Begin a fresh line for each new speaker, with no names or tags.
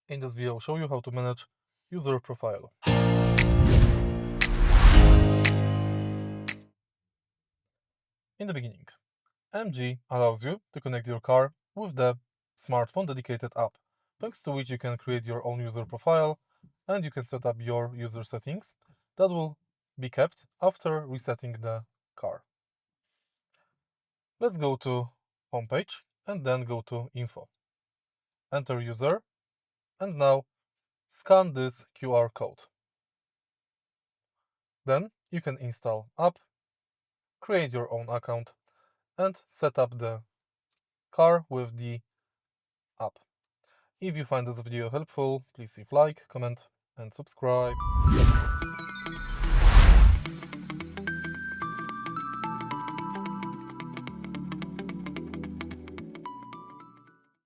In this video, I'll show you how to manage user profile. In the beginning, MG allows you to connect your car with the smartphone dedicated app, thanks to which you can create your own user profile and you can set up your user settings that will be kept after resetting the car. Let's go to homepage and then go to info. Enter user and now scan this QR code. Then you can install app, create your own account and set up the car with the app. If you find this video helpful, please leave like, comment and subscribe.